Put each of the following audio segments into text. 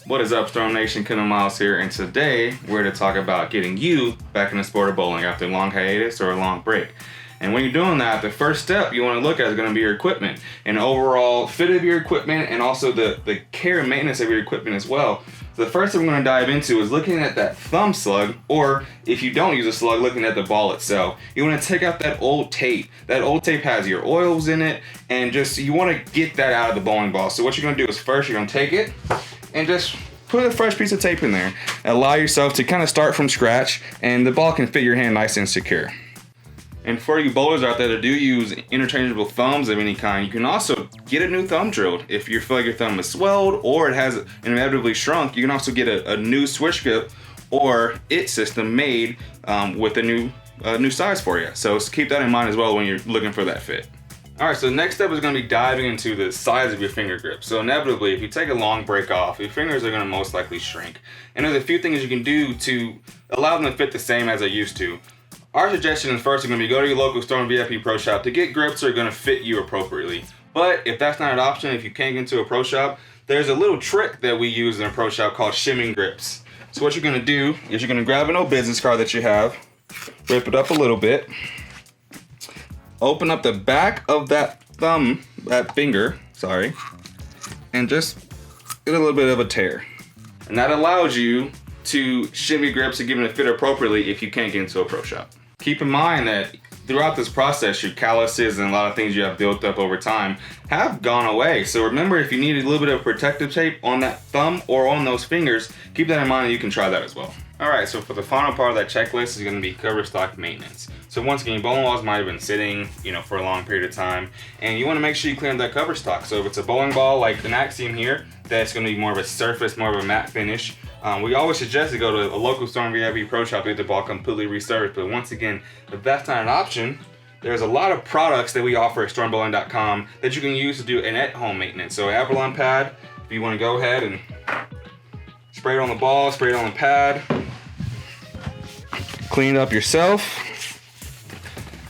What is up, Storm Nation? Kendle Miles here, and today we're to talk about getting you back in the sport of bowling after a long hiatus or a long break. And when you're doing that, the first step you want to look at is going to be your equipment and overall fit of your equipment, and also the care and maintenance of your equipment as well. So the first thing we're going to dive into is looking at that thumb slug, or if you don't use a slug, looking at the ball itself. You want to take out that old tape. That old tape has your oils in it, and just you want to get that out of the bowling ball. So what you're going to do is first you're going to take it and just put a fresh piece of tape in there. Allow yourself to kind of start from scratch, and the ball can fit your hand nice and secure. And for you bowlers out there that do use interchangeable thumbs of any kind, you can also get a new thumb drilled. If you feel like your thumb is swelled or it has inevitably shrunk, you can also get a new switch grip or IT system made with a new size for you. So keep that in mind as well when you're looking for that fit. Alright, so the next step is going to be diving into the size of your finger grip. So inevitably, if you take a long break off, your fingers are going to most likely shrink. And there's a few things you can do to allow them to fit the same as they used to. Our suggestion is first going to be go to your local Storm VIP Pro Shop to get grips that are going to fit you appropriately. But if that's not an option, if you can't get into a pro shop, there's a little trick that we use in a pro shop called shimming grips. So what you're going to do is you're going to grab an old business card that you have, rip it up a little bit, open up the back of that finger, and just get a little bit of a tear. And that allows you to shimmy grips and give them a fit appropriately if you can't get into a pro shop. Keep in mind that throughout this process, your calluses and a lot of things you have built up over time have gone away. So remember, if you need a little bit of protective tape on that thumb or on those fingers, keep that in mind and you can try that as well. Alright, so for the final part of that checklist is going to be cover stock maintenance. So once again, bowling balls might have been sitting, for a long period of time, and you want to make sure you clean up that cover stock. So if it's a bowling ball like an Axiom here, that's going to be more of a surface, more of a matte finish. We always suggest to go to a local Storm VIP Pro Shop to get the ball completely resurfaced. But once again, if that's not an option, there's a lot of products that we offer at stormbowling.com that you can use to do an at-home maintenance. So Avalon pad, if you want to go ahead and spray it on the ball, spray it on the pad, clean it up yourself.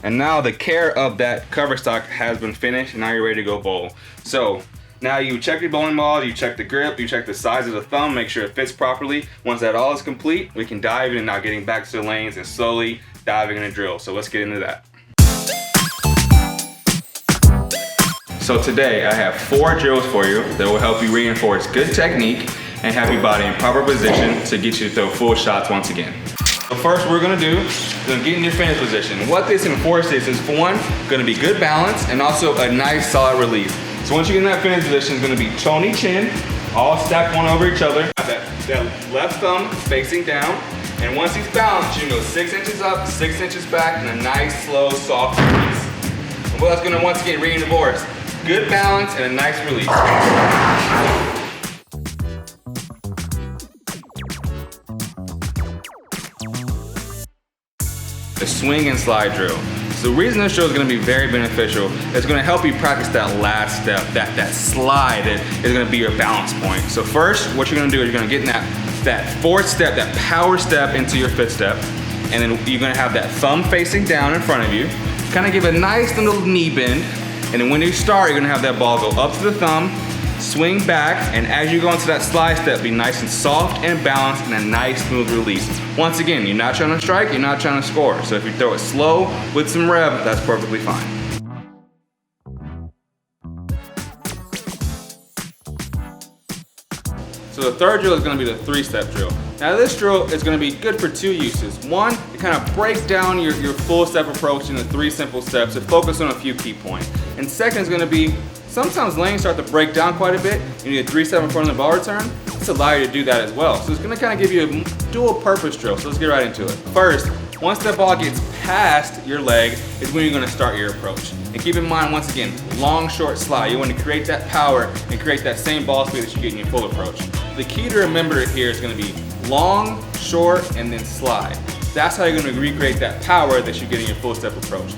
And now the care of that cover stock has been finished, and now you're ready to go bowl. So now you check your bowling ball, you check the grip, you check the size of the thumb, make sure it fits properly. Once that all is complete, we can dive in and now getting back to the lanes and slowly diving in a drill. So let's get into that. So today I have 4 drills for you that will help you reinforce good technique and have your body in proper position to get you to throw full shots once again. So first we're gonna do is get in your finish position. What this enforces is, for one, gonna be good balance and also a nice solid release. So once you get in that finish position, it's gonna be Tony chin, all stacked one over each other. That left thumb facing down. And once he's balanced, you can go 6 inches up, 6 inches back, and a nice, slow, soft release. And what that's gonna once again reinforce, good balance and a nice release. The swing and slide drill. So the reason this drill is going to be very beneficial is going to help you practice that last step, that slide that is going to be your balance point. So first, what you're going to do is you're going to get in that fourth step, that power step into your fifth step, and then you're going to have that thumb facing down in front of you, kind of give a nice little knee bend, and then when you start, you're going to have that ball go up to the thumb, swing back, and as you go into that slide step, be nice and soft and balanced and a nice smooth release. Once again, you're not trying to strike, you're not trying to score. So if you throw it slow with some rev, that's perfectly fine. So the third drill is going to be the 3-step drill. Now this drill is going to be good for 2 uses. One, it kind of breaks down your full step approach into 3 simple steps to focus on a few key points. And second is going to be, sometimes lanes start to break down quite a bit. You need a 3-step in front of the ball return. This allows you to do that as well. So it's going to kind of give you a dual purpose drill. So let's get right into it. First, once that ball gets past your leg is when you're going to start your approach. And keep in mind, once again, long, short slide. You want to create that power and create that same ball speed that you get in your full approach. The key to remember here is going to be long, short, and then slide. That's how you're going to recreate that power that you get in your full step approach.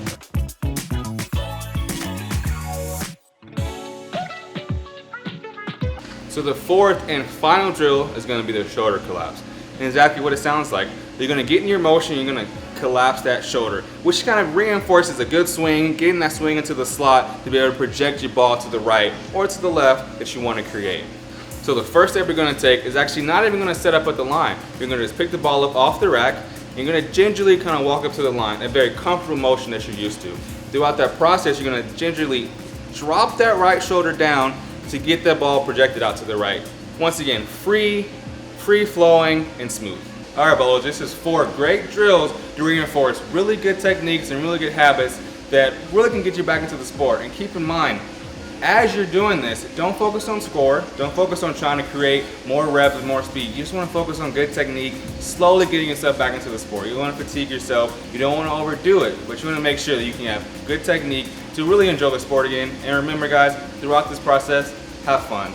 So the fourth and final drill is going to be the shoulder collapse. And exactly what it sounds like. You're going to get in your motion, you're going to collapse that shoulder, which kind of reinforces a good swing, getting that swing into the slot to be able to project your ball to the right or to the left that you want to create. So the first step you're gonna take is actually not even gonna set up at the line. You're gonna just pick the ball up off the rack. You're gonna gingerly kind of walk up to the line, a very comfortable motion that you're used to. Throughout that process, you're gonna gingerly drop that right shoulder down to get that ball projected out to the right. Once again, free flowing, and smooth. All right, Bolo, this is 4 great drills to reinforce really good techniques and really good habits that really can get you back into the sport. And keep in mind, as you're doing this, don't focus on score, don't focus on trying to create more reps with more speed. You just want to focus on good technique, slowly getting yourself back into the sport. You don't want to fatigue yourself, you don't want to overdo it, but you want to make sure that you can have good technique to really enjoy the sport again. And remember guys, throughout this process, have fun.